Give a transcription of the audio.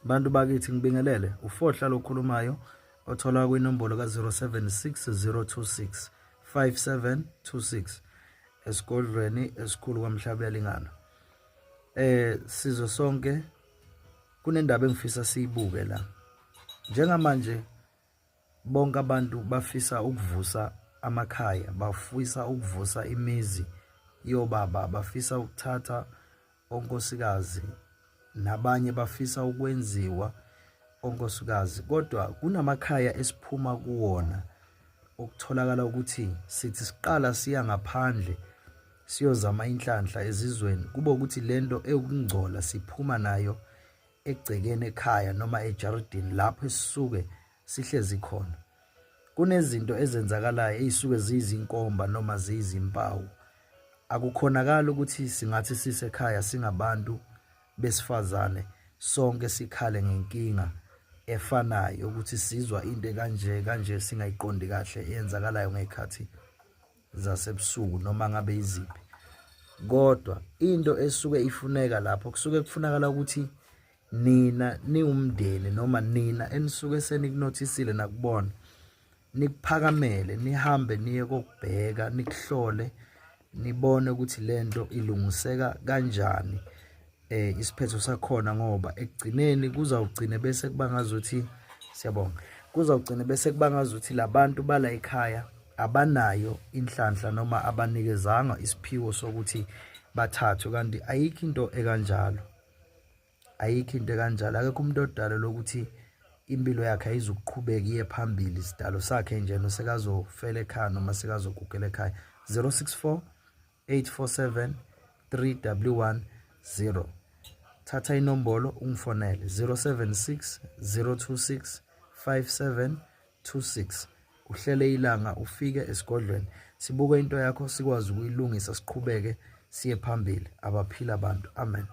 Bantu bakithi ngibingelele, uFohla lokhulumayo othola kwinombolo ka-076 026 5726 esigodlweni esikhulu kwaMhlabelingana. Sizwe sonke kunendaba engifisa siyibuke la. Njengamanje bonke abantu bafisa ukuvusa amakhaya, bafisa ukuvusa imizi yobaba, bafisa ukuthatha onkosikazi, nabanye bafisa ukwenziwa onkosikazi. Kodwa kunamakhaya esiphuma kuwona okutholakala ukuthi sithi siqala siya ngaphandle siyozama inhlanhla ezizweni, kube ukuthi lento ekungcola siphuma nayo egcekeni ekhaya noma ejaridini lapho esisuke sihlezi khona. Kunezinto ezenzakalayo ezisuke ziyizinkomba noma ziyizimpawu. Akukhonakala ukuthi singathi sisekhaya singabantu besifazane sonke sikhale ngenkinga efanayo, ukuthi sizwa into kanje kanje singayiqondi kahle eyenzakalayo ngezikhathi zasebusuku noma ngabe iziphi. Kodwa into esuke ifuneka lapho kusuke kufunakala ukuthi nina niwumndeni noma nina enisuke senikunothisile nakubona, nikuphakamele, nihambe niye kokubheka, nikuhlole, nibone ukuthi lento ilungiseka kanjani isiphetho sakhona, ngoba ekugcineni kuzawugcina bese kubangazuthi siyabonga, kuzawugcina bese kubangazuthi labantu bala ekhaya abanayo inhlanhla noma abanikezanga isiphiwo sokuthi bathathwe, kanti ayikho into ekanjalo. Ayikho into ekanjalo. Akekho umuntu odala lokuthi impilo yakhe ayizukuqhubeka iye phambili, isidalo sakhe nje nosekazofela ekhaya noma sekazogugela ekhaya. 064 847 3110. Thatha inombolo ungifonele 076 026 5726. Uhlele ilanga ufike esigodlweni, sibuke into yakho sikwazi ukuyilungisa, siqhubeke siye phambili. Abaphila abantu. Amen.